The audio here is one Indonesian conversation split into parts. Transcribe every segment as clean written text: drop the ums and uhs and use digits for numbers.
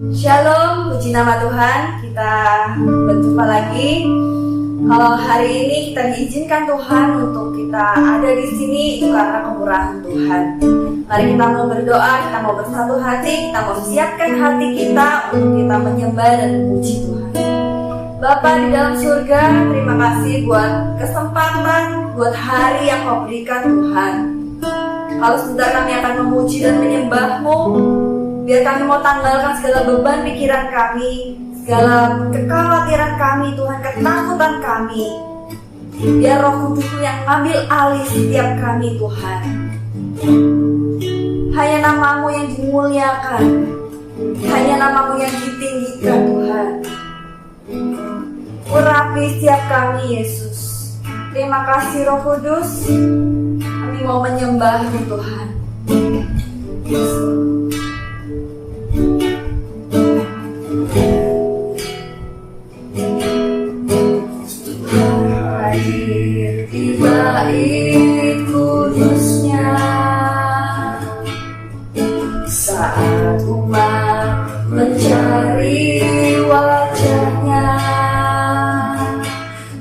Shalom, puji nama Tuhan. Kita berjumpa lagi. Hari ini kita diizinkan Tuhan untuk kita ada di sini itu karena kemurahan Tuhan. Mari kita mau berdoa, kita mau bersatu hati, kita mau siapkan hati kita untuk kita menyembah dan memuji Tuhan. Bapa di dalam surga, terima kasih buat kesempatan, buat hari yang Kau berikan Tuhan. Kalau sebentar kami akan memuji dan menyembah-Mu, biar kami mau tanggalkan segala beban pikiran kami, segala kekhawatiran kami, Tuhan, ketakutan kami. Biar Roh Kudus yang mengambil alih setiap kami, Tuhan. Hanya nama-Mu yang dimuliakan, hanya nama-Mu yang ditinggikan, Tuhan. Urapi setiap kami, Yesus. Terima kasih, Roh Kudus. Kami mau menyembah-Mu, Tuhan. Hadir di bait kudusnya saat umat mencari wajahnya,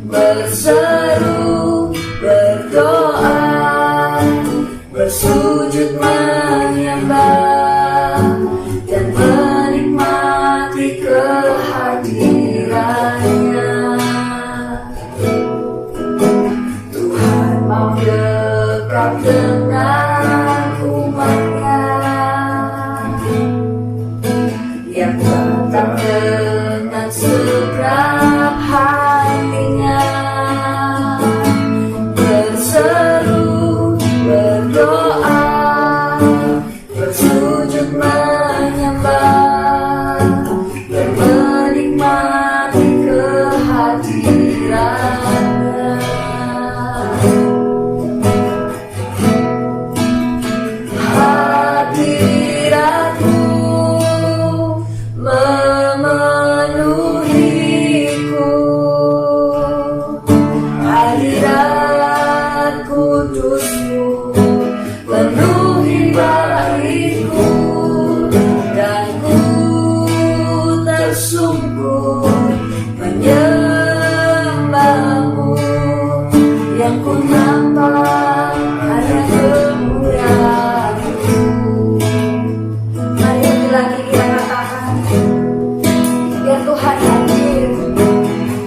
berseru, berdoa, bersujud menyembah dan menikmati kehadirannya. Tuhan mau dekat dengan umatnya yang datang dengan segenap hatinya, berseru, berdoa, bersujud menyembah dan menikmati kehadirannya. Hadirat-Mu memenuhiku, hadirat kudus-Mu penuhi baitku, dan ku tersungkur menyembah-Mu. Yang ku nampak hanya kemuliaan-Mu. Mari lagi kita katakan, biar Tuhan hadir.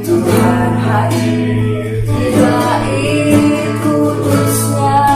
Tuhan hadir di bait kudusnya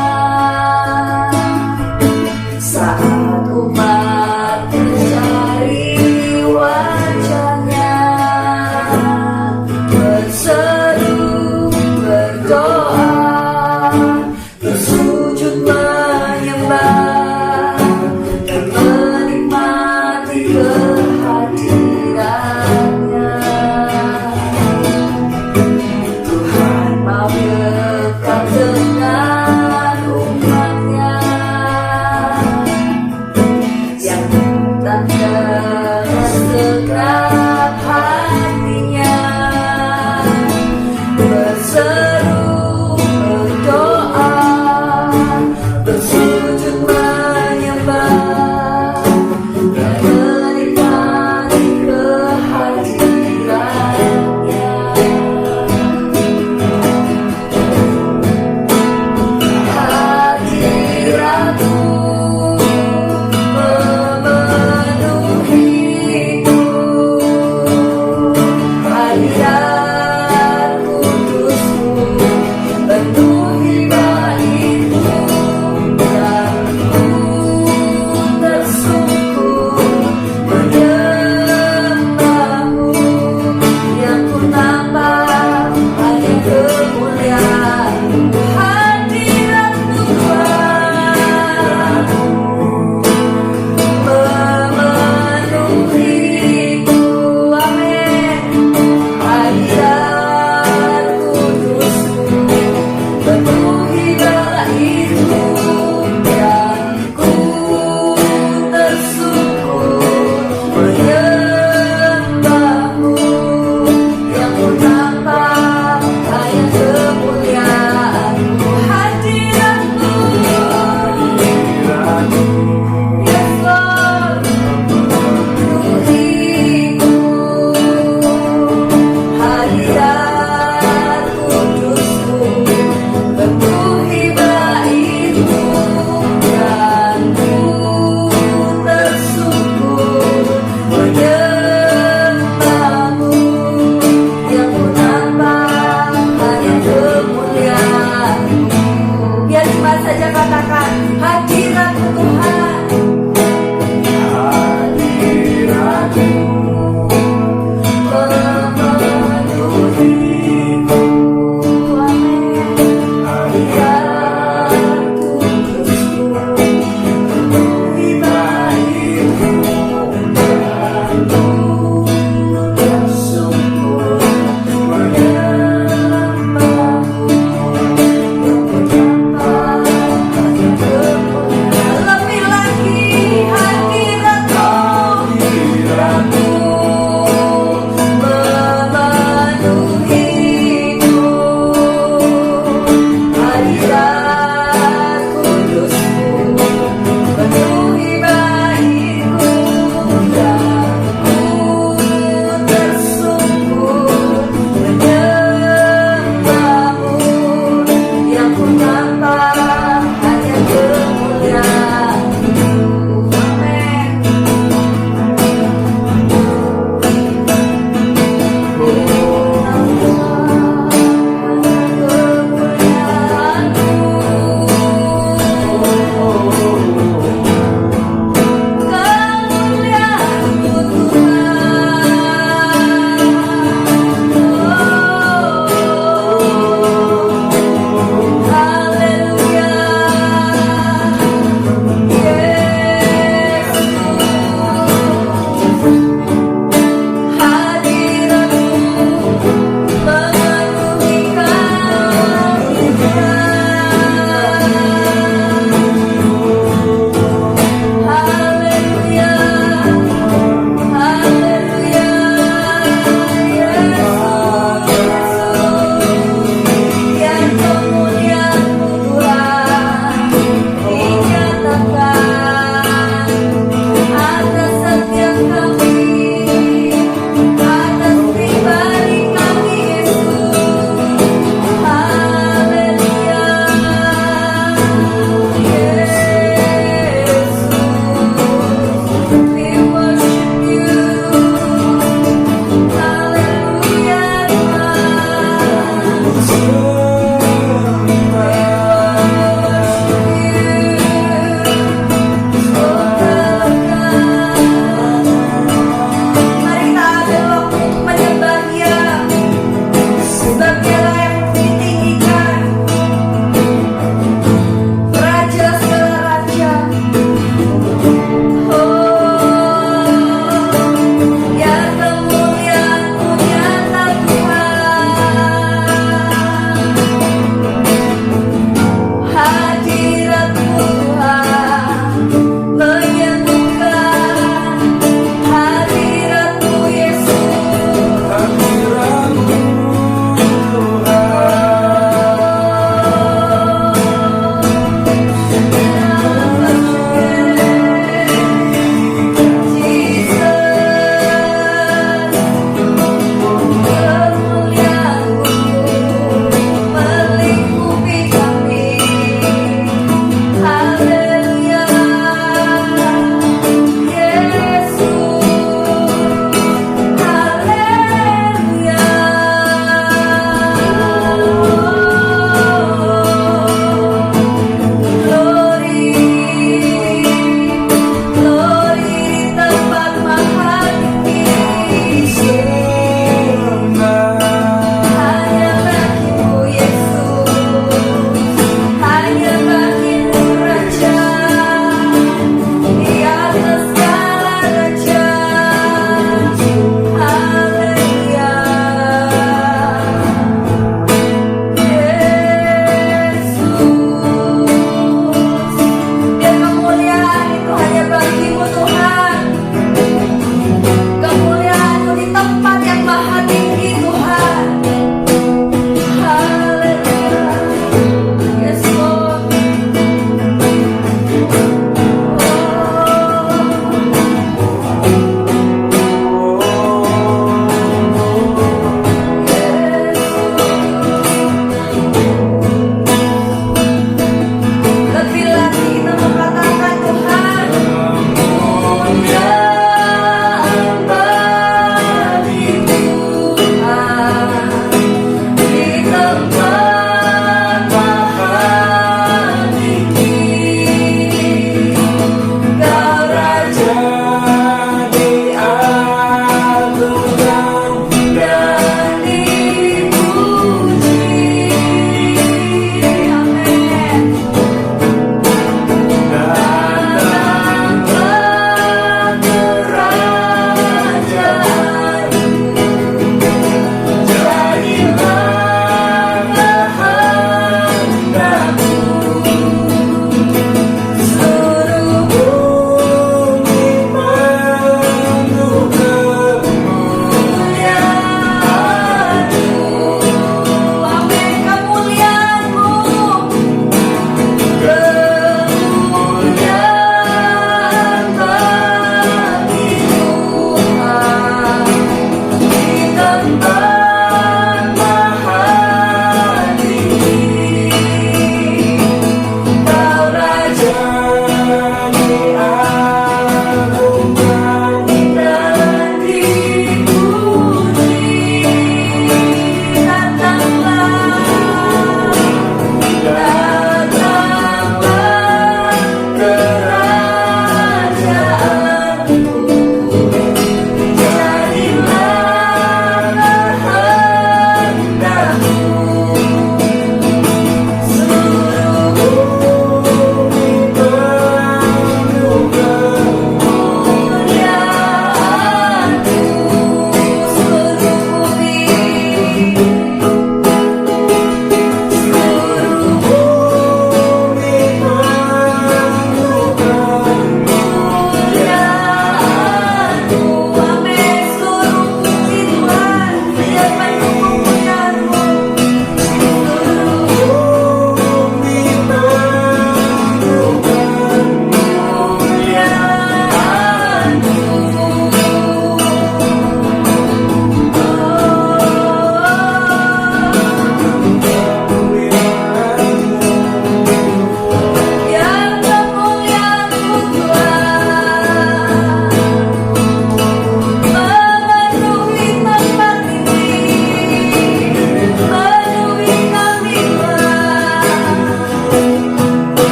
saja katakan hadiratmu Tuhan.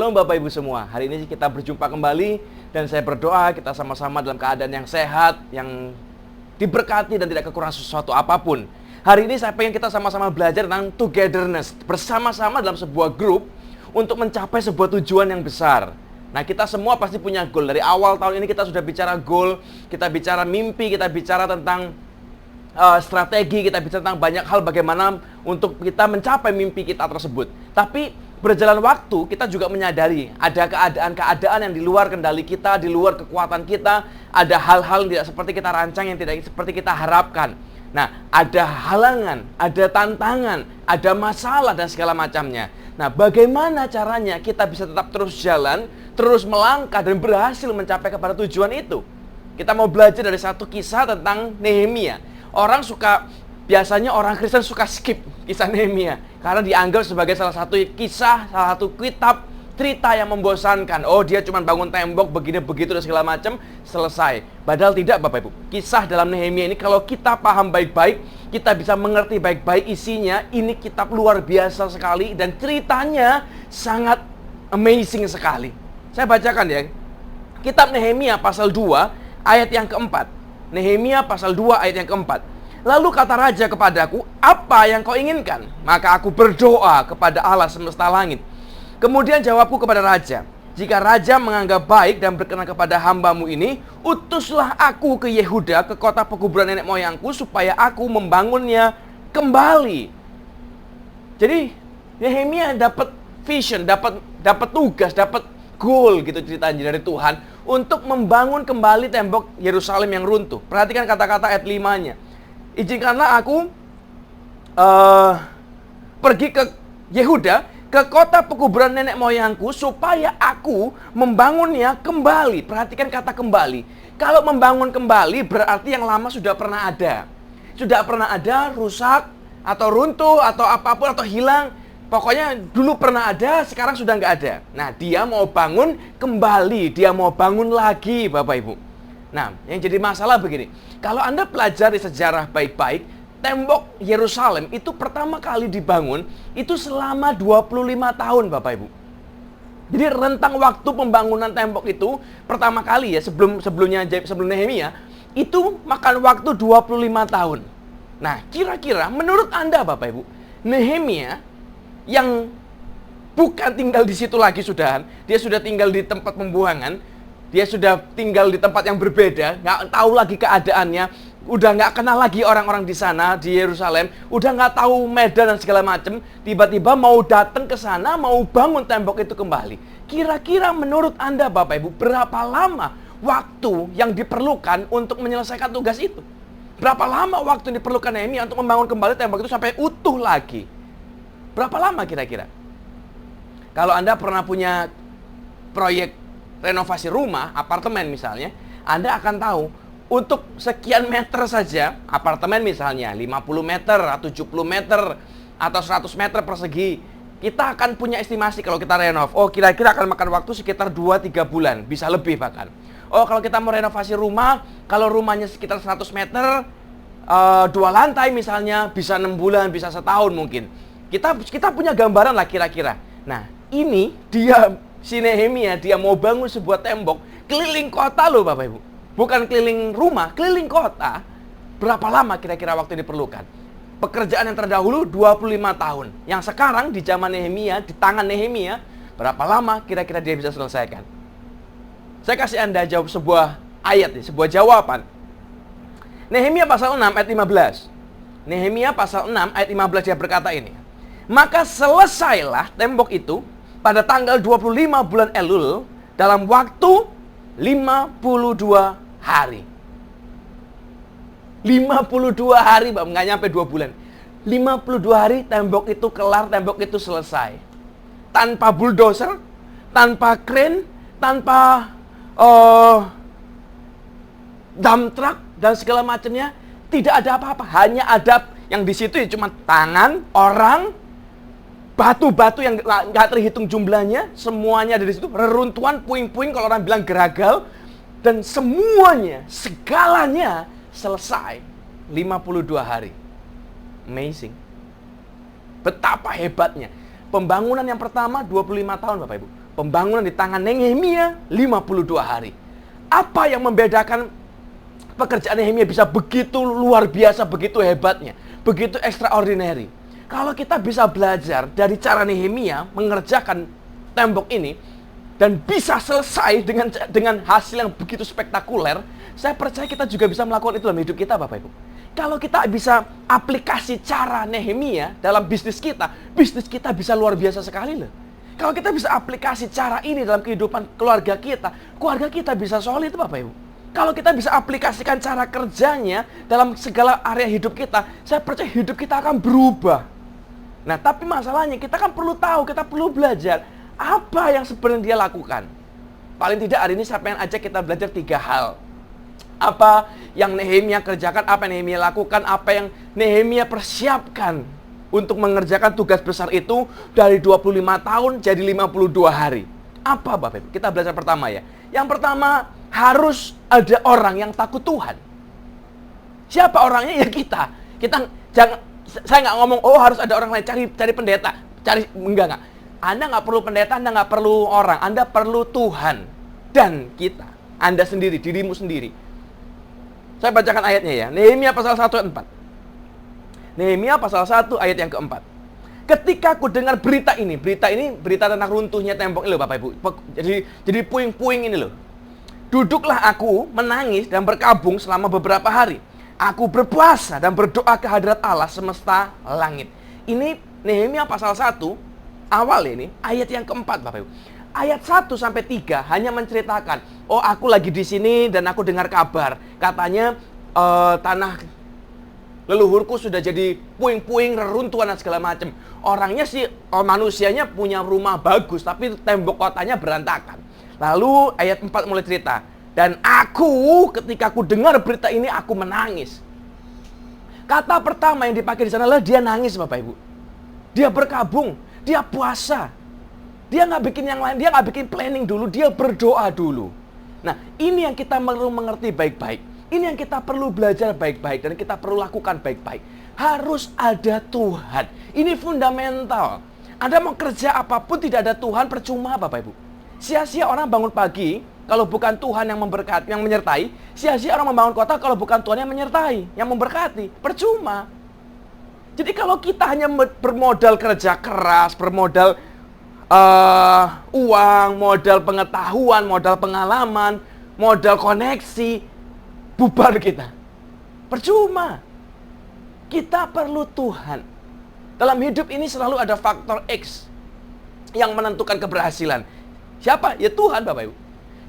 Shalom Bapak Ibu semua. Hari ini kita berjumpa kembali dan saya berdoa kita sama-sama dalam keadaan yang sehat, yang diberkati dan tidak kekurangan sesuatu apapun. Hari ini saya pengen kita sama-sama belajar tentang togetherness, bersama-sama dalam sebuah grup untuk mencapai sebuah tujuan yang besar. Nah, kita semua pasti punya goal. Dari awal tahun ini kita sudah bicara goal, kita bicara mimpi, kita bicara tentang strategi, kita bicara tentang banyak hal bagaimana untuk kita mencapai mimpi kita tersebut. Tapi berjalan waktu, kita juga menyadari ada keadaan-keadaan yang di luar kendali kita, di luar kekuatan kita, ada hal-hal yang tidak seperti kita rancang, yang tidak seperti kita harapkan. Nah, ada halangan, ada tantangan, ada masalah dan segala macamnya. Nah, bagaimana caranya kita bisa tetap terus jalan, terus melangkah dan berhasil mencapai kepada tujuan itu? Kita mau belajar dari satu kisah tentang Nehemia. Biasanya orang Kristen suka skip kisah Nehemia karena dianggap sebagai salah satu kisah, salah satu kitab cerita yang membosankan. Oh, dia cuma bangun tembok begini begitu dan segala macam, selesai. Padahal tidak, Bapak Ibu. Kisah dalam Nehemia ini kalau kita paham baik-baik, kita bisa mengerti baik-baik isinya, ini kitab luar biasa sekali dan ceritanya sangat amazing sekali. Saya bacakan ya. Kitab Nehemia pasal 2 ayat yang keempat. Nehemia pasal 2 ayat yang keempat. Lalu kata raja kepadaku, apa yang kau inginkan? Maka aku berdoa kepada Allah semesta langit. Kemudian jawabku kepada raja, jika raja menganggap baik dan berkenan kepada hambamu ini, utuslah aku ke Yehuda, ke kota pekuburan nenek moyangku, supaya aku membangunnya kembali. Jadi Nehemia dapat vision, dapat tugas, dapat goal gitu ceritanya dari Tuhan untuk membangun kembali tembok Yerusalem yang runtuh. Perhatikan kata-kata ayat 5-nya. Izinkanlah aku pergi ke Yehuda, ke kota pekuburan nenek moyangku, supaya aku membangunnya kembali. Perhatikan kata kembali. Kalau membangun kembali berarti yang lama sudah pernah ada. Sudah pernah ada, rusak, atau runtuh, atau apapun, atau hilang. Pokoknya dulu pernah ada, sekarang sudah nggak ada. Nah, dia mau bangun kembali, dia mau bangun lagi, Bapak Ibu. Nah, yang jadi masalah begini. Kalau Anda pelajari sejarah baik-baik, tembok Yerusalem itu pertama kali dibangun itu selama 25 tahun, Bapak Ibu. Jadi rentang waktu pembangunan tembok itu pertama kali ya, sebelum Nehemia, itu makan waktu 25 tahun. Nah, kira-kira menurut Anda, Bapak Ibu, Nehemia yang bukan tinggal di situ lagi sudahan, dia sudah tinggal di tempat pembuangan, dia sudah tinggal di tempat yang berbeda, nggak tahu lagi keadaannya, udah nggak kenal lagi orang-orang di sana, di Yerusalem, udah nggak tahu medan dan segala macam, tiba-tiba mau datang ke sana, mau bangun tembok itu kembali. Kira-kira menurut Anda, Bapak Ibu, berapa lama waktu yang diperlukan untuk menyelesaikan tugas itu? Berapa lama waktu yang diperlukan Nehemia untuk membangun kembali tembok itu sampai utuh lagi? Berapa lama kira-kira? Kalau Anda pernah punya proyek renovasi rumah, apartemen misalnya, Anda akan tahu untuk sekian meter saja, apartemen misalnya 50 meter, 70 meter, atau 100 meter persegi, kita akan punya estimasi kalau kita renov. Oh, kira-kira akan makan waktu sekitar 2-3 bulan, bisa lebih bahkan. Oh, kalau kita mau renovasi rumah, kalau rumahnya sekitar 100 meter, 2 lantai misalnya, bisa 6 bulan, bisa setahun mungkin. Kita punya gambaran lah kira-kira. Nah, ini si Nehemia, dia mau bangun sebuah tembok keliling kota loh, Bapak Ibu. Bukan keliling rumah, keliling kota. Berapa lama kira-kira waktu diperlukan? Pekerjaan yang terdahulu 25 tahun. Yang sekarang di zaman Nehemia, di tangan Nehemia, berapa lama kira-kira dia bisa selesaikan? Saya kasih Anda jawab sebuah ayat, sebuah jawaban. Nehemia pasal 6 ayat 15. Nehemia pasal 6 ayat 15 dia berkata ini. Maka selesailah tembok itu pada tanggal 25 bulan Elul dalam waktu 52 hari. 52 hari, nggak nyampe 2 bulan. 52 hari tembok itu kelar, tembok itu selesai. Tanpa bulldozer, tanpa crane, tanpa dump truck dan segala macamnya, tidak ada apa-apa. Hanya ada yang di situ ya cuma tangan orang, batu-batu yang nggak terhitung jumlahnya, semuanya ada di situ, reruntuhan, puing-puing kalau orang bilang geragal, dan semuanya, segalanya selesai 52 hari. Amazing. Betapa hebatnya. Pembangunan yang pertama 25 tahun, Bapak Ibu. pembangunan di tangan Nehemia 52 hari. Apa yang membedakan pekerjaan Nehemia bisa begitu luar biasa, begitu hebatnya, begitu extraordinary? Kalau kita bisa belajar dari cara Nehemia mengerjakan tembok ini dan bisa selesai dengan hasil yang begitu spektakuler, saya percaya kita juga bisa melakukan itu dalam hidup kita, Bapak Ibu. Kalau kita bisa aplikasi cara Nehemia dalam bisnis kita bisa luar biasa sekali loh. Kalau kita bisa aplikasi cara ini dalam kehidupan keluarga kita bisa solid, Bapak Ibu. Kalau kita bisa aplikasikan cara kerjanya dalam segala area hidup kita, saya percaya hidup kita akan berubah. Nah, tapi masalahnya kita kan perlu tahu, kita perlu belajar apa yang sebenarnya dia lakukan. Paling tidak hari ini saya pengen ajak kita belajar 3 hal. Apa yang Nehemia kerjakan, apa yang Nehemia lakukan, apa yang Nehemia persiapkan untuk mengerjakan tugas besar itu dari 25 tahun jadi 52 hari. Apa, Bapak Ibu? Kita belajar pertama ya. Yang pertama, harus ada orang yang takut Tuhan. Siapa orangnya? Ya kita. Saya nggak ngomong, oh harus ada orang lain, cari pendeta. Enggak. Anda nggak perlu pendeta, Anda nggak perlu orang. Anda perlu Tuhan dan kita. Anda sendiri, dirimu sendiri. Saya bacakan ayatnya ya. Nehemia pasal 1 ayat 4. Nehemia pasal 1 ayat yang keempat. Ketika aku dengar berita tentang runtuhnya tembok ini loh, Bapak Ibu. Jadi puing-puing ini loh. Duduklah aku menangis dan berkabung selama beberapa hari. Aku berpuasa dan berdoa ke hadirat Allah semesta langit. Ini Nehemia pasal 1 awal ini, ayat yang keempat, Bapak Ibu. Ayat 1 sampai 3 hanya menceritakan, oh aku lagi di sini dan aku dengar kabar. Katanya tanah leluhurku sudah jadi puing-puing, reruntuhan dan segala macam. Orangnya sih, manusianya punya rumah bagus, tapi tembok kotanya berantakan. Lalu ayat 4 mulai cerita. Dan aku, ketika aku dengar berita ini, aku menangis. Kata pertama yang dipakai di sana adalah dia nangis, Bapak Ibu. Dia berkabung, dia puasa. Dia nggak bikin yang lain, dia nggak bikin planning dulu, dia berdoa dulu. Nah, ini yang kita perlu mengerti baik-baik. Ini yang kita perlu belajar baik-baik dan kita perlu lakukan baik-baik. Harus ada Tuhan. Ini fundamental. Anda mau kerja apapun tidak ada Tuhan, percuma, Bapak Ibu. Sia-sia orang bangun pagi kalau bukan Tuhan yang memberkati, yang menyertai. Sia-sia orang membangun kota kalau bukan Tuhan yang menyertai, yang memberkati. Percuma. Jadi kalau kita hanya bermodal kerja keras, bermodal uang, modal pengetahuan, modal pengalaman, modal koneksi, bubar kita. Percuma. Kita perlu Tuhan. Dalam hidup ini selalu ada faktor X yang menentukan keberhasilan. Siapa? Ya Tuhan, Bapak Ibu.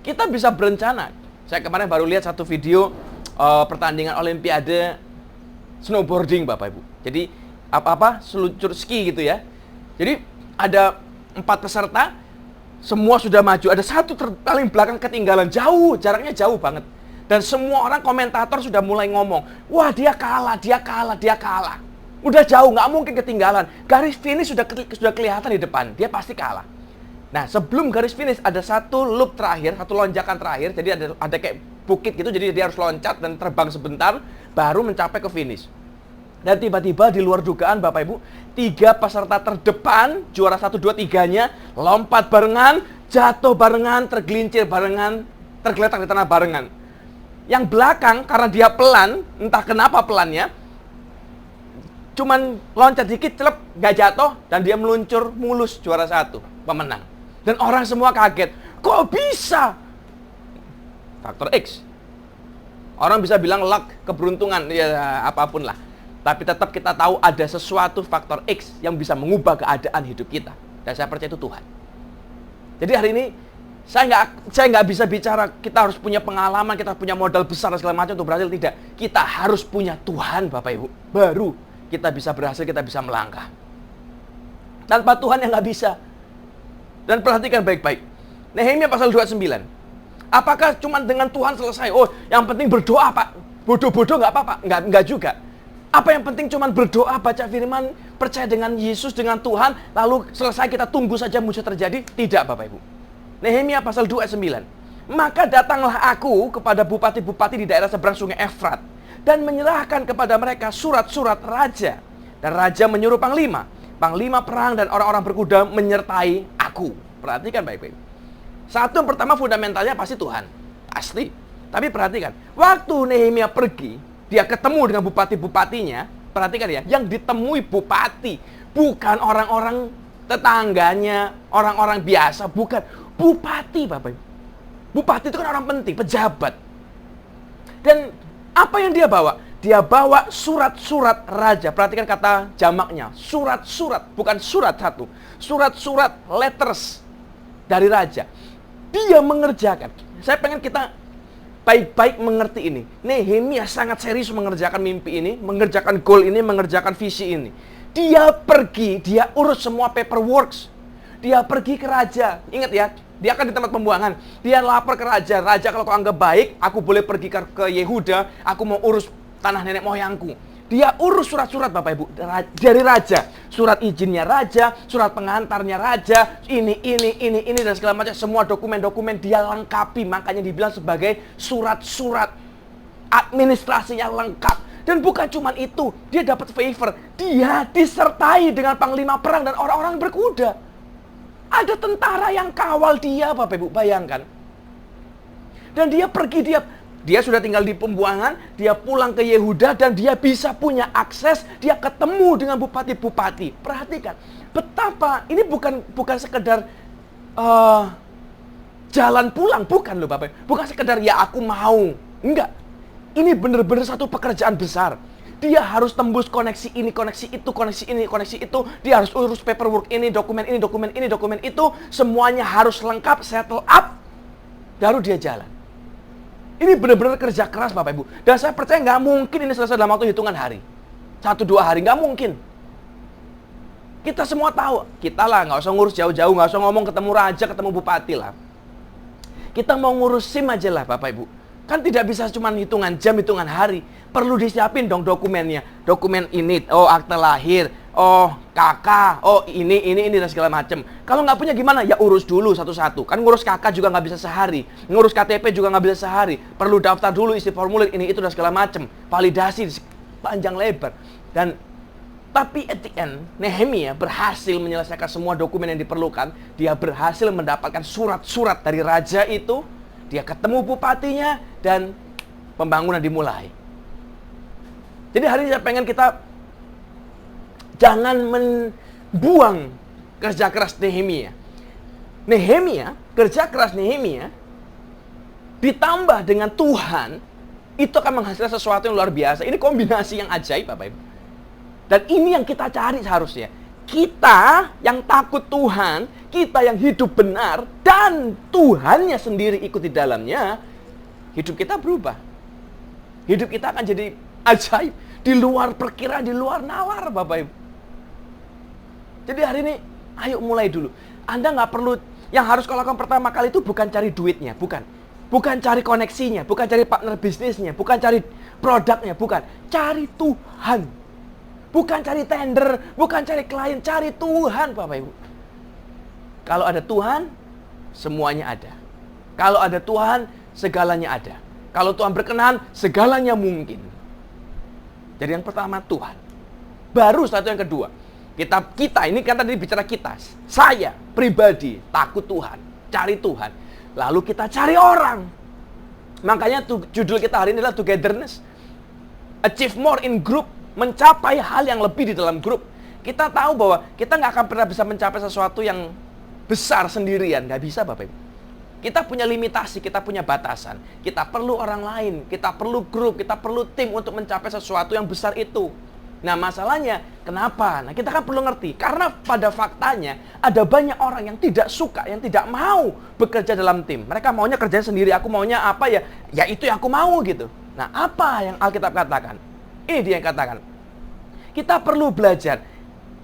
Kita bisa berencana. Saya kemarin baru lihat satu video pertandingan Olimpiade snowboarding, Bapak Ibu. Jadi seluncur ski gitu ya. Jadi ada 4 peserta, semua sudah maju. Ada satu paling belakang ketinggalan, jauh, jaraknya jauh banget. Dan semua orang komentator sudah mulai ngomong, wah dia kalah. Udah jauh, nggak mungkin ketinggalan. Garis finish sudah kelihatan di depan, dia pasti kalah. Nah, sebelum garis finish ada satu loop terakhir, satu lonjakan terakhir. Jadi ada kayak bukit gitu, jadi dia harus loncat dan terbang sebentar, baru mencapai ke finish. Dan tiba-tiba di luar dugaan, Bapak Ibu, 3 peserta terdepan, juara 1, 2, 3-nya, lompat barengan, jatuh barengan, tergelincir barengan, tergeletak di tanah barengan. Yang belakang, karena dia pelan, entah kenapa pelannya, cuman loncat dikit, celep, gak jatuh, dan dia meluncur mulus, juara 1, pemenang. Dan orang semua kaget, kok bisa? Faktor X. Orang bisa bilang luck, keberuntungan, ya apapun lah. Tapi tetap kita tahu ada sesuatu faktor X yang bisa mengubah keadaan hidup kita. Dan saya percaya itu Tuhan. Jadi hari ini saya nggak bisa bicara kita harus punya pengalaman, kita punya modal besar dan segala macam untuk berhasil. Tidak. Kita harus punya Tuhan, Bapak Ibu. Baru kita bisa berhasil, kita bisa melangkah. Tanpa Tuhan yang nggak bisa. Dan perhatikan baik-baik. Nehemia pasal 29. Apakah cuma dengan Tuhan selesai? Oh, yang penting berdoa, Pak. Bodoh-bodoh nggak apa-apa. Nggak juga. Apa yang penting cuma berdoa, baca firman, percaya dengan Yesus, dengan Tuhan, lalu selesai kita tunggu saja mujizat terjadi? Tidak, Bapak Ibu. Nehemia pasal 2 ayat 9. Maka datanglah aku kepada bupati-bupati di daerah seberang sungai Efrat dan menyerahkan kepada mereka surat-surat raja. Dan raja menyuruh panglima perang dan orang-orang berkuda menyertai aku. Perhatikan baik-baik. Satu, yang pertama fundamentalnya pasti Tuhan. Pasti. Tapi perhatikan, waktu Nehemia pergi, dia ketemu dengan bupati-bupatinya. Perhatikan ya, yang ditemui bupati, bukan orang-orang tetangganya, orang-orang biasa, bukan. Bupati, Bapak Ibu. Bupati itu kan orang penting, pejabat. Dan apa yang dia bawa? Dia bawa surat-surat raja. Perhatikan kata jamaknya. Surat-surat, bukan surat satu. Surat-surat, letters dari raja. Dia mengerjakan. Saya pengen kita baik-baik mengerti ini. Nehemia sangat serius mengerjakan mimpi ini, mengerjakan goal ini, mengerjakan visi ini. Dia pergi, dia urus semua paperwork. Dia pergi ke raja. Ingat ya, dia akan di tempat pembuangan. Dia lapor ke raja. Raja, kalau kau anggap baik, aku boleh pergi ke Yehuda. Aku mau urus tanah nenek moyangku. Dia urus surat-surat, Bapak Ibu, dari raja. Surat izinnya raja, surat pengantarnya raja, ini, dan segala macam. Semua dokumen-dokumen dia lengkapi. Makanya dibilang sebagai surat-surat. Administrasinya lengkap. Dan bukan cuma itu, dia dapat favor. Dia disertai dengan panglima perang dan orang-orang berkuda. Ada tentara yang kawal dia, Bapak Ibu, bayangkan. Dan dia pergi, dia sudah tinggal di pembuangan, dia pulang ke Yehuda, dan dia bisa punya akses, dia ketemu dengan bupati-bupati. Perhatikan, betapa ini bukan sekedar jalan pulang, bukan loh Bapak. Bukan sekedar ya aku mau, enggak. Ini benar-benar satu pekerjaan besar. Dia harus tembus koneksi ini, koneksi itu, koneksi ini, koneksi itu. Dia harus urus paperwork ini, dokumen ini, dokumen ini, dokumen itu. Semuanya harus lengkap, settle up, baru dia jalan. Ini benar-benar kerja keras Bapak Ibu. Dan saya percaya nggak mungkin ini selesai dalam waktu hitungan hari. 1-2 hari, nggak mungkin. Kita semua tahu. Kita lah, nggak usah ngurus jauh-jauh, nggak usah ngomong ketemu raja, ketemu bupati lah. Kita mau ngurus SIM aja lah Bapak Ibu. Kan tidak bisa cuma hitungan jam, hitungan hari. Perlu disiapin dong dokumennya. Dokumen ini, oh akte lahir, oh kakak, oh ini dan segala macam. Kalau nggak punya gimana? Ya urus dulu satu-satu. Kan ngurus kakak juga nggak bisa sehari. Ngurus KTP juga nggak bisa sehari. Perlu daftar dulu, isi formulir, ini itu dan segala macam. Validasi panjang lebar. Tapi at the end, Nehemia berhasil menyelesaikan semua dokumen yang diperlukan. Dia berhasil mendapatkan surat-surat dari raja itu. Dia ketemu bupatinya dan pembangunan dimulai. Jadi hari ini saya pengen kita jangan membuang kerja keras Nehemia. Kerja keras Nehemia ditambah dengan Tuhan, itu akan menghasilkan sesuatu yang luar biasa. Ini kombinasi yang ajaib Bapak Ibu. Dan ini yang kita cari seharusnya. Kita yang takut Tuhan, kita yang hidup benar, dan Tuhannya sendiri ikut di dalamnya, hidup kita berubah. Hidup kita akan jadi ajaib, di luar perkiraan, di luar nawar Bapak Ibu. Jadi hari ini, ayo mulai dulu. Anda nggak perlu, yang harus kau lakukan pertama kali itu bukan cari duitnya, bukan. Bukan cari koneksinya, bukan cari partner bisnisnya, bukan cari produknya, bukan. Cari Tuhan. Bukan cari tender, bukan cari klien, cari Tuhan Bapak Ibu. Kalau ada Tuhan, semuanya ada. Kalau ada Tuhan, segalanya ada. Kalau Tuhan berkenan, segalanya mungkin. Jadi yang pertama Tuhan. Baru satu yang kedua. Kita ini kan tadi bicara kita. Saya pribadi takut Tuhan, cari Tuhan. Lalu kita cari orang. Makanya judul kita hari ini adalah Togetherness. Achieve more in group. Mencapai hal yang lebih di dalam grup. Kita tahu bahwa kita nggak akan pernah bisa mencapai sesuatu yang besar sendirian. Nggak bisa Bapak Ibu. Kita punya limitasi, kita punya batasan. Kita perlu orang lain, kita perlu grup, kita perlu tim untuk mencapai sesuatu yang besar itu. Nah masalahnya, kenapa? Nah kita kan perlu ngerti. Karena pada faktanya, ada banyak orang yang tidak suka, yang tidak mau bekerja dalam tim. Mereka maunya kerjanya sendiri, aku maunya apa ya? Ya itu yang aku mau gitu. Nah apa yang Alkitab katakan? Ini dia yang katakan. Kita perlu belajar.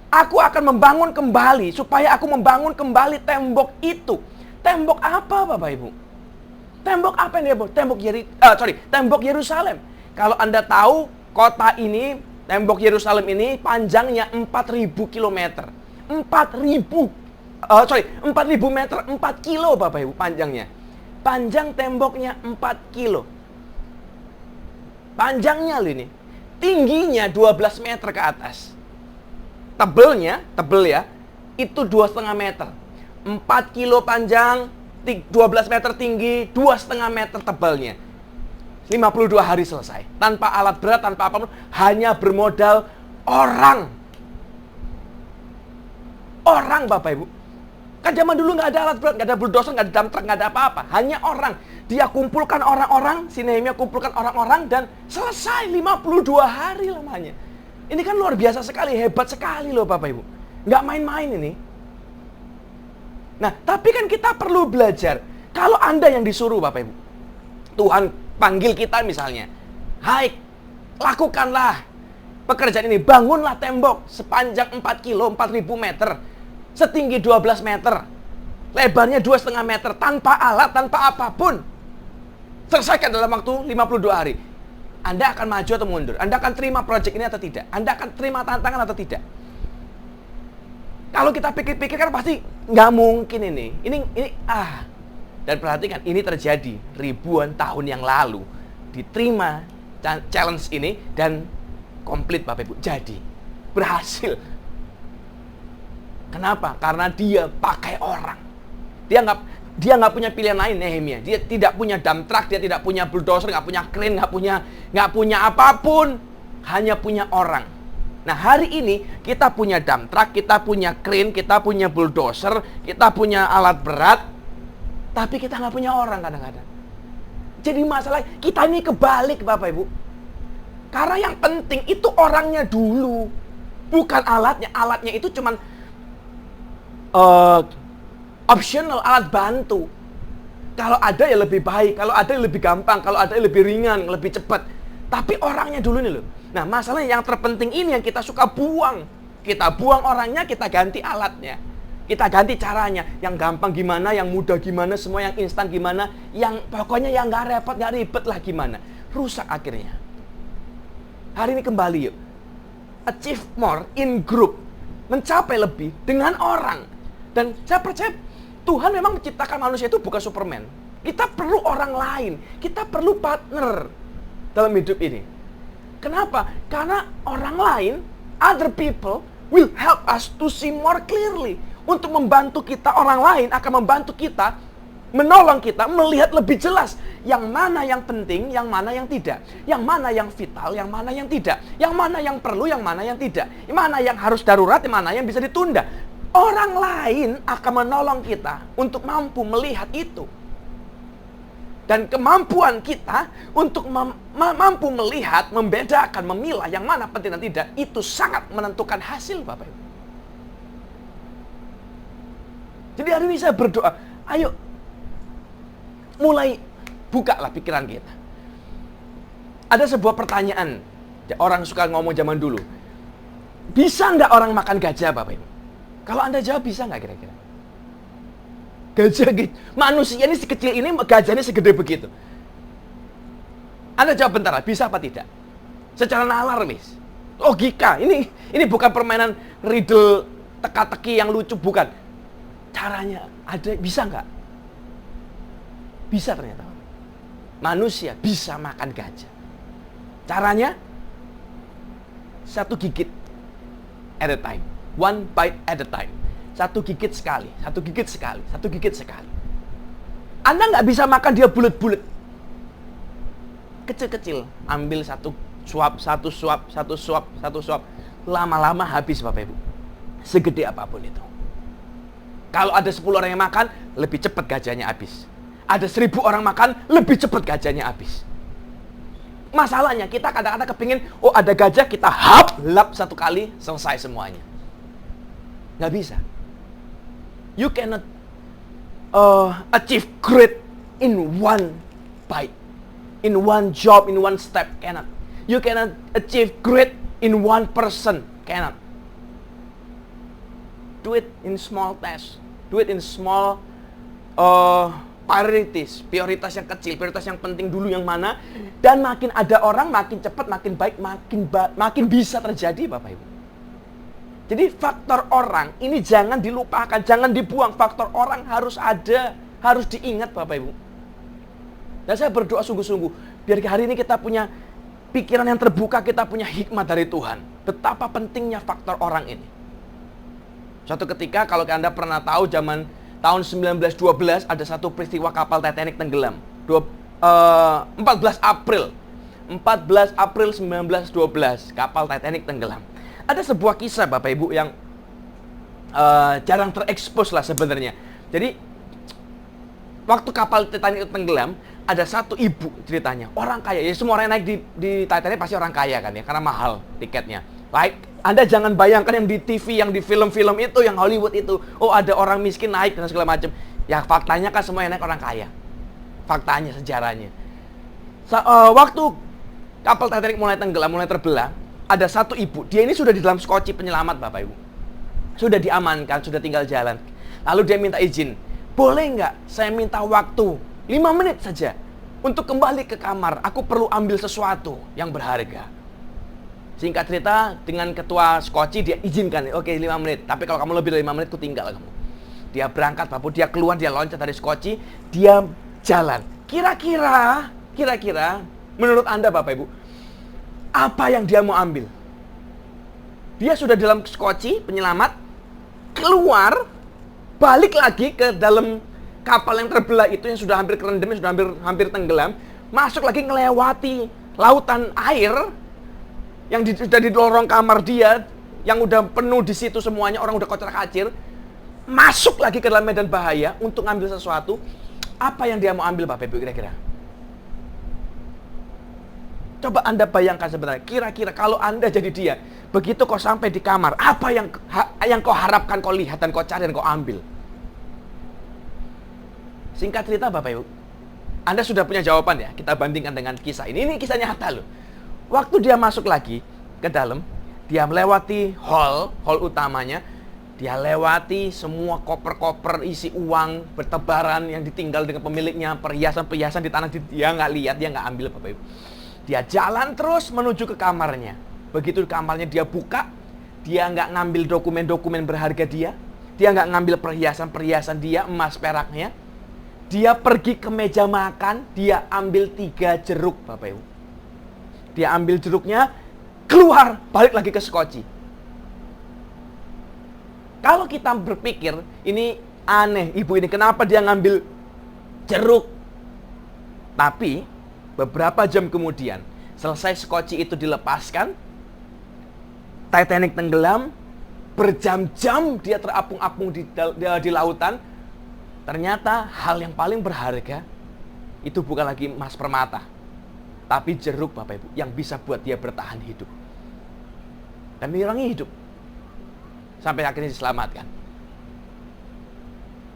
Aku akan membangun kembali, supaya aku membangun kembali tembok itu. Tembok apa Bapak Ibu? Tembok apa yang dia buat? Tembok Yerusalem. Kalau Anda tahu, kota ini, tembok Yerusalem ini panjangnya 4.000 km. 4.000 meter, 4 kilo Bapak Ibu panjangnya. Panjang temboknya 4 kilo. Panjangnya loh ini. Tingginya 12 meter ke atas. Tebel ya, itu 2,5 meter. 4 kilo panjang, 12 meter tinggi, 2,5 meter tebalnya. 52 hari selesai. Tanpa alat berat, tanpa apapun, hanya bermodal orang. Orang, Bapak Ibu. Kan zaman dulu nggak ada alat berat, nggak ada bulldozer, nggak ada dump truck, nggak ada apa-apa. Hanya orang. Dia kumpulkan orang-orang, si Nehemia kumpulkan orang-orang, dan selesai 52 hari lamanya. Ini kan luar biasa sekali, hebat sekali loh Bapak Ibu. Nggak main-main ini. Nah, tapi kan kita perlu belajar. Kalau Anda yang disuruh Bapak Ibu, Tuhan panggil kita misalnya, hai, lakukanlah pekerjaan ini, bangunlah tembok sepanjang 4 kilo, 4.000 meter, setinggi 12 meter, lebarnya 2,5 meter, tanpa alat, tanpa apapun. Selesaikan dalam waktu 52 hari. Anda akan maju atau mundur? Anda akan terima proyek ini atau tidak? Anda akan terima tantangan atau tidak? Kalau kita pikir-pikir kan pasti nggak mungkin ini. Dan perhatikan, ini terjadi ribuan tahun yang lalu. Diterima challenge ini dan komplit Bapak Ibu. Jadi, berhasil. Kenapa? Karena dia pakai orang. Dia nggak punya pilihan lain, Nehemia. Dia tidak punya dump truck, dia tidak punya bulldozer, nggak punya crane, nggak punya apapun. Hanya punya orang. Nah, hari ini kita punya dump truck, kita punya crane, kita punya bulldozer, kita punya alat berat, tapi kita nggak punya orang kadang-kadang. Jadi masalah kita ini kebalik Bapak Ibu. Karena yang penting itu orangnya dulu, bukan alatnya. Alatnya itu cuman optional, alat bantu. Kalau ada ya lebih baik, kalau ada ya lebih gampang, kalau ada ya lebih ringan, lebih cepat. Tapi orangnya dulu nih loh. Nah, masalahnya yang terpenting ini yang kita suka buang. Kita buang orangnya, kita ganti alatnya. Kita ganti caranya. Yang gampang gimana, yang mudah gimana, semua yang instan gimana, yang pokoknya yang nggak repot, nggak ribet lah gimana. Rusak akhirnya. Hari ini kembali yuk. Achieve more in group. Mencapai lebih dengan orang. Dan saya percaya Tuhan memang menciptakan manusia itu bukan Superman. Kita perlu orang lain. Kita perlu partner dalam hidup ini. Kenapa? Karena orang lain, other people, will help us to see more clearly. Untuk membantu kita, orang lain akan membantu kita, menolong kita, melihat lebih jelas. Yang mana yang penting, yang mana yang tidak. Yang mana yang vital, yang mana yang tidak. Yang mana yang perlu, yang mana yang tidak. Yang mana yang harus darurat, yang mana yang bisa ditunda. Orang lain akan menolong kita untuk mampu melihat itu. Dan kemampuan kita untuk mampu melihat, membedakan, memilah yang mana penting dan tidak, itu sangat menentukan hasil Bapak Ibu. Jadi hari ini saya berdoa, ayo mulai bukalah pikiran kita. Ada sebuah pertanyaan, orang suka ngomong zaman dulu. Bisa nggak orang makan gajah Bapak Ibu? Kalau Anda jawab bisa nggak kira-kira? Gajah gitu. Manusia ini sekecil ini, gajahnya segede begitu. Anda jawab bentar, bisa apa tidak? Secara nalar, Miss. Logika. Ini bukan permainan riddle teka-teki yang lucu, bukan. Caranya ada, bisa nggak? Bisa ternyata. Manusia bisa makan gajah. Caranya satu gigit at a time. One bite at a time. Satu gigit sekali, satu gigit sekali, satu gigit sekali. Anda nggak bisa makan dia bulet-bulet. Kecil-kecil. Ambil satu suap, satu suap, satu suap, satu suap. Lama-lama habis Bapak Ibu. Segede apapun itu. Kalau ada 10 orang yang makan, lebih cepat gajahnya habis. Ada 1.000 orang makan, lebih cepat gajahnya habis. Masalahnya kita kadang-kadang kepingin, oh ada gajah, kita lap satu kali, selesai semuanya. Nggak bisa. You cannot achieve great in one bite, in one job, in one step. Cannot. You cannot achieve great in one person. Cannot. Do it in small tasks. Do it in small priorities. Prioritas yang kecil, prioritas yang penting dulu yang mana. Dan makin ada orang, makin cepat, makin baik, makin bisa terjadi Bapak Ibu. Jadi faktor orang ini jangan dilupakan, jangan dibuang. Faktor orang harus ada, harus diingat Bapak Ibu. Dan saya berdoa sungguh-sungguh, biar hari ini kita punya pikiran yang terbuka, kita punya hikmat dari Tuhan. Betapa pentingnya faktor orang ini. Suatu ketika kalau Anda pernah tahu zaman Tahun 1912 ada satu peristiwa kapal Titanic tenggelam. 14 April 1912 kapal Titanic tenggelam. Ada sebuah kisah Bapak Ibu yang jarang terekspos lah sebenarnya. Jadi waktu kapal Titanic itu tenggelam, ada satu ibu ceritanya, orang kaya. Ya semua orang yang naik di Titanic pasti orang kaya kan ya, karena mahal tiketnya. Baik, Anda jangan bayangkan yang di TV, yang di film-film itu, yang Hollywood itu, oh ada orang miskin naik dan segala macam. Ya faktanya kan semua yang naik orang kaya. Faktanya, sejarahnya. Waktu kapal Titanic mulai tenggelam, mulai terbelah, ada satu ibu, dia ini sudah di dalam skoci penyelamat Bapak Ibu. Sudah diamankan, sudah tinggal jalan. Lalu dia minta izin, boleh nggak saya minta waktu 5 menit saja untuk kembali ke kamar, aku perlu ambil sesuatu yang berharga. Singkat cerita, dengan ketua skoci dia izinkan, oke 5 menit, tapi kalau kamu lebih dari 5 menit, aku tinggal kamu. Dia berangkat Bapak, dia keluar, dia loncat dari skoci, dia jalan. Kira-kira menurut Anda Bapak Ibu, apa yang dia mau ambil? Dia sudah dalam skoci penyelamat, keluar, balik lagi ke dalam kapal yang terbelah itu yang sudah hampir kerendam, yang sudah hampir tenggelam, masuk lagi ngelewati lautan air yang sudah di lorong kamar dia, yang udah penuh di situ semuanya, orang udah kocar-kacir, masuk lagi ke dalam medan bahaya untuk ngambil sesuatu. Apa yang dia mau ambil Bapak Ibu kira-kira? Coba Anda bayangkan sebenarnya, kira-kira kalau Anda jadi dia, begitu kau sampai di kamar, apa yang kau harapkan kau lihat dan kau cari dan kau ambil? Singkat cerita Bapak Ibu, Anda sudah punya jawaban ya, kita bandingkan dengan kisah ini. Ini kisah nyata loh. Waktu dia masuk lagi ke dalam, dia melewati hall utamanya, dia lewati semua koper-koper isi uang bertebaran yang ditinggal dengan pemiliknya, perhiasan-perhiasan di tanah, dia nggak lihat, dia nggak ambil Bapak Ibu. Dia jalan terus menuju ke kamarnya. Begitu di kamarnya dia buka, dia nggak ngambil dokumen-dokumen berharga dia nggak ngambil perhiasan-perhiasan dia, emas peraknya. Dia pergi ke meja makan, dia ambil 3 jeruk Bapak Ibu. Dia ambil jeruknya, keluar, balik lagi ke skoci. Kalau kita berpikir, ini aneh, ibu ini kenapa dia ngambil jeruk? Tapi, beberapa jam kemudian, selesai skoci itu dilepaskan, Titanic tenggelam, berjam-jam dia terapung-apung di lautan. Ternyata hal yang paling berharga itu bukan lagi emas permata, tapi jeruk Bapak Ibu, yang bisa buat dia bertahan hidup dan mengurangi hidup sampai akhirnya diselamatkan.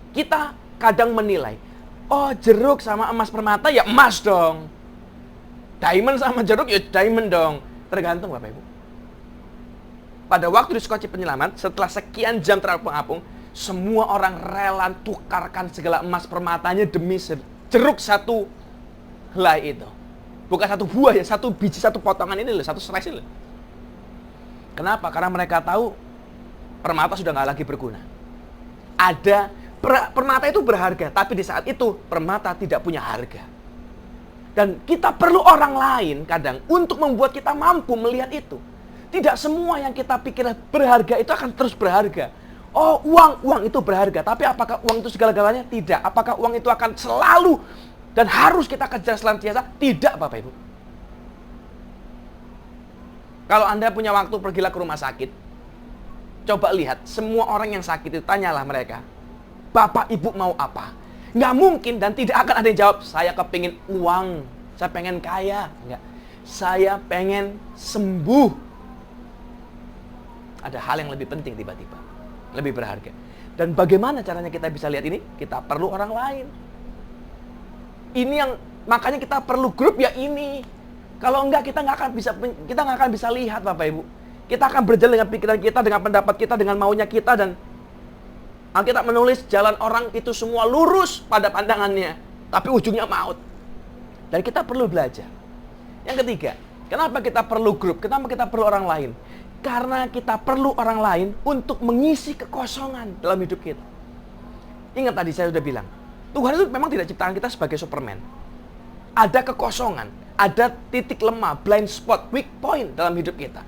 Kita kadang menilai, oh jeruk sama emas permata ya emas dong, diamond sama jeruk ya diamond dong. Tergantung Bapak Ibu. Pada waktu di skoci penyelamat, setelah sekian jam terapung-apung, semua orang rela tukarkan segala emas permatanya demi jeruk satu helai itu. Bukan satu buah ya, satu biji, satu potongan ini loh, satu slice ini loh. Kenapa? Karena mereka tahu permata sudah nggak lagi berguna. Permata itu berharga, tapi di saat itu permata tidak punya harga. Dan kita perlu orang lain kadang untuk membuat kita mampu melihat itu. Tidak semua yang kita pikir berharga itu akan terus berharga. Oh, uang itu berharga. Tapi apakah uang itu segala-galanya? Tidak. Apakah uang itu akan selalu dan harus kita kejar selantiasa? Tidak, Bapak Ibu. Kalau Anda punya waktu, pergilah ke rumah sakit. Coba lihat, semua orang yang sakit itu, tanyalah mereka, Bapak Ibu mau apa? Nggak mungkin dan tidak akan ada yang jawab, saya kepingin uang, saya pengen kaya. Nggak. Saya pengen sembuh. Ada hal yang lebih penting tiba-tiba, lebih berharga. Dan bagaimana caranya kita bisa lihat ini? Kita perlu orang lain. Ini yang makanya kita perlu grup ya ini. Kalau enggak kita nggak akan bisa lihat Bapak Ibu. Kita akan berjalan dengan pikiran kita, dengan pendapat kita, dengan maunya kita, dan Alkitab menulis jalan orang itu semua lurus pada pandangannya, tapi ujungnya maut. Dan kita perlu belajar. Yang ketiga, kenapa kita perlu grup? Kenapa kita perlu orang lain? Karena kita perlu orang lain untuk mengisi kekosongan dalam hidup kita. Ingat tadi saya sudah bilang, Tuhan itu memang tidak ciptakan kita sebagai Superman. Ada kekosongan, ada titik lemah, blind spot, weak point dalam hidup kita.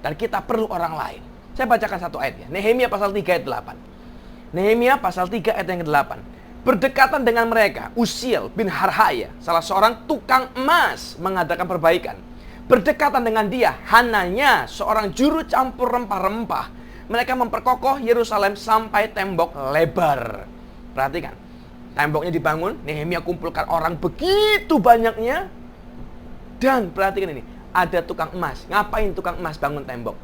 Dan kita perlu orang lain. Saya bacakan satu ayat ya. Nehemia pasal 3 ayat 8. Nehemia pasal 3 ayat yang ke-8. Berdekatan dengan mereka, Uziel bin Harhaya, salah seorang tukang emas, mengadakan perbaikan. Berdekatan dengan dia, Hananya, seorang juru campur rempah-rempah. Mereka memperkokoh Yerusalem sampai tembok lebar. Perhatikan, temboknya dibangun, Nehemia kumpulkan orang begitu banyaknya. Dan perhatikan ini, ada tukang emas. Ngapain tukang emas bangun tembok?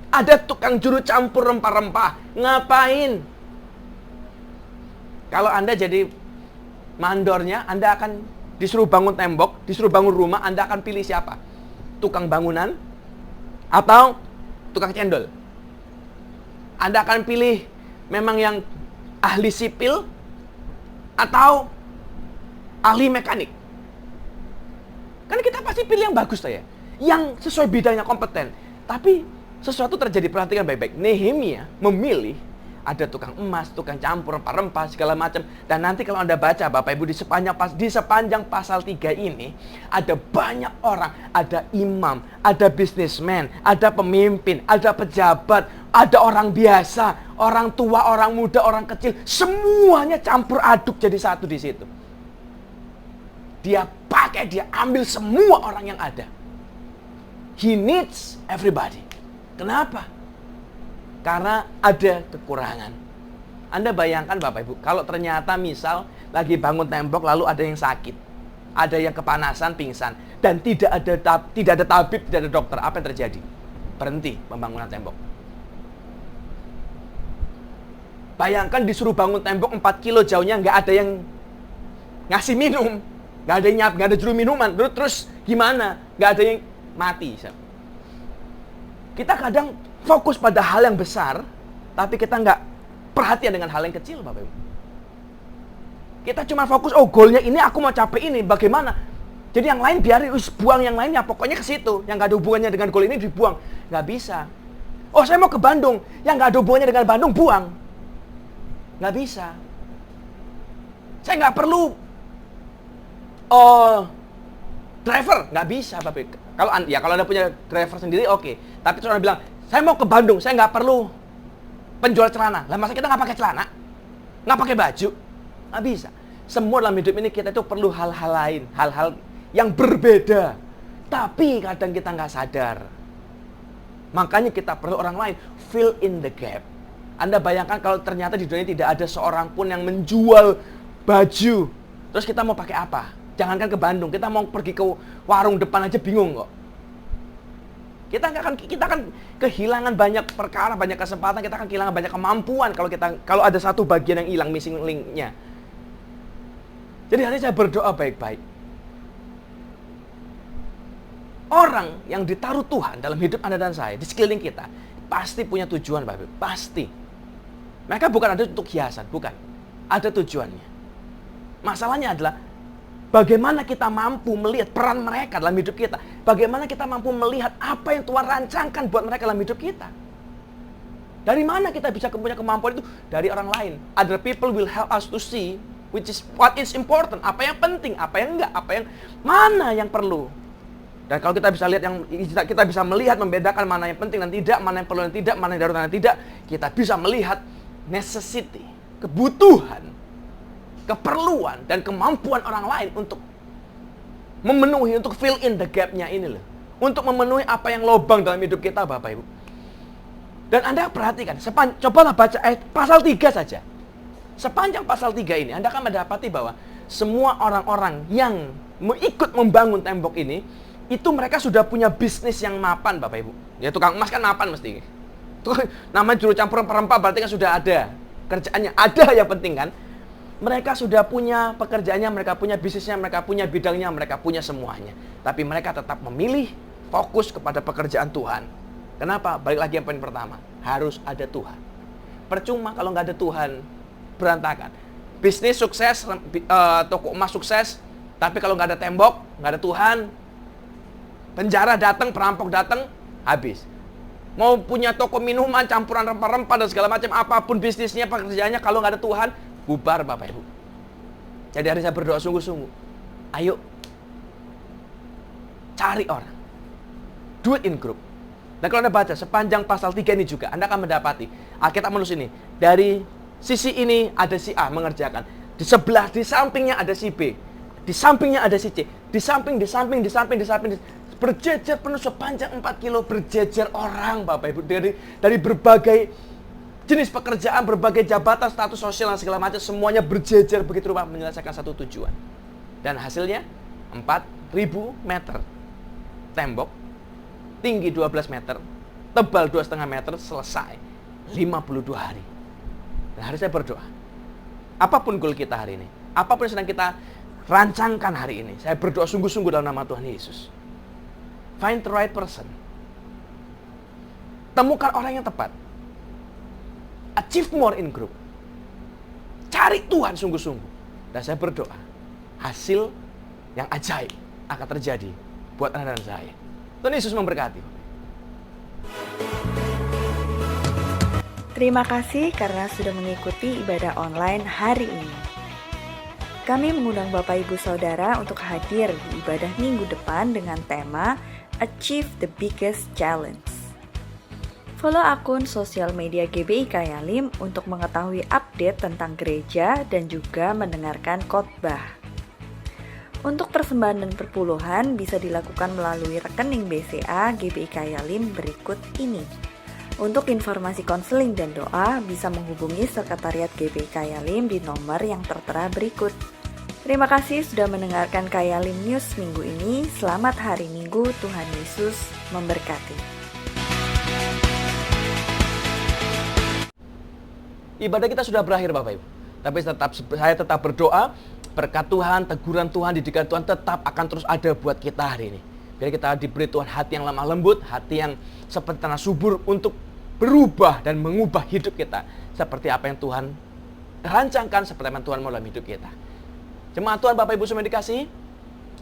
Ada tukang juru campur rempah-rempah. Ngapain? Kalau Anda jadi mandornya, Anda akan disuruh bangun tembok, disuruh bangun rumah, Anda akan pilih siapa? Tukang bangunan atau tukang cendol? Anda akan pilih memang yang ahli sipil atau ahli mekanik? Kan kita pasti pilih yang bagus ya, yang sesuai bidangnya kompeten. Tapi sesuatu terjadi, perhatikan baik-baik. Nehemia memilih ada tukang emas, tukang campur rempah-rempah segala macam. Dan nanti kalau Anda baca Bapak Ibu di sepanjang pasal 3 ini ada banyak orang, ada imam, ada bisnismen, ada pemimpin, ada pejabat, ada orang biasa, orang tua, orang muda, orang kecil, semuanya campur aduk jadi satu di situ. Dia ambil semua orang yang ada. He needs everybody. Kenapa? Karena ada kekurangan. Anda bayangkan Bapak Ibu, kalau ternyata misal lagi bangun tembok lalu ada yang sakit, ada yang kepanasan, pingsan, dan tidak ada tabib, tidak ada dokter, apa yang terjadi? Berhenti pembangunan tembok. Bayangkan disuruh bangun tembok 4 kilo jauhnya, nggak ada yang ngasih minum, nggak ada juru minuman, terus gimana? Nggak ada yang mati. Kita kadang fokus pada hal yang besar, tapi kita nggak perhatian dengan hal yang kecil, Bapak Ibu. Kita cuma fokus, oh goalnya ini, aku mau capai ini, bagaimana? Jadi yang lain biarin, buang yang lainnya, pokoknya ke situ. Yang nggak ada hubungannya dengan goal ini dibuang. Nggak bisa. Oh saya mau ke Bandung, yang nggak ada hubungannya dengan Bandung, buang. Nggak bisa. Saya nggak perlu driver, nggak bisa, Bapak Ibu. Kalau Anda punya driver sendiri, oke. Tapi orang bilang, saya mau ke Bandung, saya nggak perlu penjual celana. Lah masa kita nggak pakai celana? Nggak pakai baju? Nggak bisa. Semua dalam hidup ini kita itu perlu hal-hal lain, hal-hal yang berbeda. Tapi kadang kita nggak sadar. Makanya kita perlu orang lain. Fill in the gap. Anda bayangkan kalau ternyata di dunia ini tidak ada seorang pun yang menjual baju. Terus kita mau pakai apa? Jangankan ke Bandung, kita mau pergi ke warung depan aja bingung kok. Kita akan kehilangan banyak perkara, banyak kesempatan, kita akan kehilangan banyak kemampuan kalau ada satu bagian yang hilang, missing link-nya. Jadi hari ini saya berdoa baik-baik. Orang yang ditaruh Tuhan dalam hidup Anda dan saya, di sekeliling kita, pasti punya tujuan, Bapak. Pasti. Mereka bukan ada untuk hiasan, bukan. Ada tujuannya. Masalahnya adalah bagaimana kita mampu melihat peran mereka dalam hidup kita. Bagaimana kita mampu melihat apa yang Tuhan rancangkan buat mereka dalam hidup kita. Dari mana kita bisa punya kemampuan itu? Dari orang lain. Other people will help us to see which is what is important. Apa yang penting, apa yang enggak, mana yang perlu. Dan kalau kita bisa lihat kita bisa melihat, membedakan mana yang penting dan tidak, mana yang perlu dan tidak, mana yang darurat dan tidak, kita bisa melihat necessity, kebutuhan, keperluan dan kemampuan orang lain untuk memenuhi, untuk fill in the gap-nya ini loh. Untuk memenuhi apa yang lobang dalam hidup kita, Bapak Ibu. Dan Anda perhatikan, cobalah baca ayat pasal 3 saja. Sepanjang pasal 3 ini, Anda akan mendapati bahwa semua orang-orang yang ikut membangun tembok ini, itu mereka sudah punya bisnis yang mapan, Bapak Ibu. Ya tukang emas kan mapan mesti. Namanya juru campur rempah-rempah berarti kan sudah ada kerjaannya. Ada yang penting kan. Mereka sudah punya pekerjaannya, mereka punya bisnisnya, mereka punya bidangnya, mereka punya semuanya. Tapi mereka tetap memilih fokus kepada pekerjaan Tuhan. Kenapa? Balik lagi yang poin pertama. Harus ada Tuhan. Percuma kalau nggak ada Tuhan, berantakan. Bisnis sukses, toko emas sukses, tapi kalau nggak ada tembok, nggak ada Tuhan, penjara datang, perampok datang, habis. Mau punya toko minuman, campuran rempah-rempah dan segala macam, apapun bisnisnya, pekerjaannya, kalau nggak ada Tuhan, bubar, Bapak Ibu. Jadi hari saya berdoa sungguh-sungguh. Ayo, cari orang. Do it in group. Dan kalau Anda baca sepanjang pasal 3 ini juga, Anda akan mendapati, Alkitab menulis ini, dari sisi ini ada si A mengerjakan. Di sebelah, di sampingnya ada si B. Di sampingnya ada si C. Di samping. Berjejer penuh sepanjang 4 kilo, berjejer orang, Bapak Ibu. Dari berbagai jenis pekerjaan, berbagai jabatan, status sosial, dan segala macam. Semuanya berjejer begitu rupa menyelesaikan satu tujuan. Dan hasilnya 4.000 meter. Tembok, tinggi 12 meter, tebal 2,5 meter, selesai. 52 hari. Dan hari saya berdoa. Apapun goal kita hari ini, apapun yang sedang kita rancangkan hari ini, saya berdoa sungguh-sungguh dalam nama Tuhan Yesus. Find the right person. Temukan orang yang tepat. Achieve more in group. Cari Tuhan sungguh-sungguh. Dan saya berdoa, hasil yang ajaib akan terjadi buat Anda dan saya. Tuhan Yesus memberkati. Terima kasih karena sudah mengikuti ibadah online hari ini. Kami mengundang Bapak Ibu Saudara untuk hadir di ibadah minggu depan dengan tema Achieve the Biggest Challenge. Follow akun sosial media GBI Kayalim untuk mengetahui update tentang gereja dan juga mendengarkan khotbah. Untuk persembahan dan perpuluhan bisa dilakukan melalui rekening BCA GBI Kayalim berikut ini. Untuk informasi konseling dan doa bisa menghubungi Sekretariat GBI Kayalim di nomor yang tertera berikut. Terima kasih sudah mendengarkan Kayalim News minggu ini. Selamat hari Minggu, Tuhan Yesus memberkati. Ibadah kita sudah berakhir, Bapak Ibu. Tapi saya tetap berdoa, berkat Tuhan, teguran Tuhan, didikan Tuhan tetap akan terus ada buat kita hari ini. Biar kita diberi Tuhan hati yang lemah lembut, hati yang seperti tanah subur untuk berubah dan mengubah hidup kita. Seperti apa yang Tuhan rancangkan, seperti apa yang Tuhan mau dalam hidup kita. Jemaat Tuhan, Bapak Ibu semua dikasih,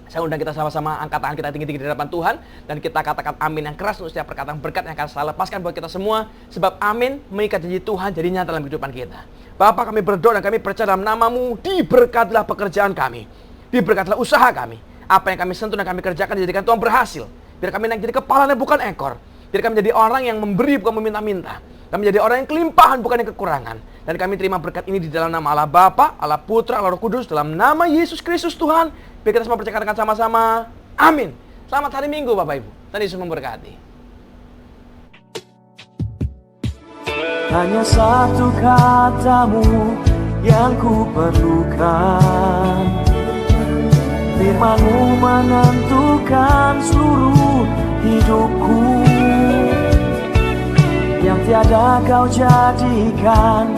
saya undang kita sama-sama angkat tangan kita tinggi-tinggi di hadapan Tuhan. Dan kita katakan amin yang keras untuk setiap perkataan berkat yang akan saya lepaskan buat kita semua. Sebab amin mengikat janji Tuhan jadi nyata dalam kehidupan kita. Bapa, kami berdoa dan kami percaya dalam nama-Mu, diberkatilah pekerjaan kami. Diberkatilah usaha kami. Apa yang kami sentuh dan kami kerjakan dijadikan Tuhan berhasil. Biar kami naik jadi kepala dan bukan ekor. Biar kami menjadi orang yang memberi bukan meminta-minta. Kami menjadi orang yang kelimpahan bukan yang kekurangan. Dan kami terima berkat ini di dalam nama Allah Bapa, Allah Putra, Allah Roh Kudus, dalam nama Yesus Kristus Tuhan. Biar kita semua percayakan sama-sama. Amin. Selamat hari Minggu, Bapak Ibu. Tuhan Yesus memberkati. Hanya satu katamu yang ku perlukan. Firman-Mu menentukan seluruh hidupku. Yang tiada kau jadikan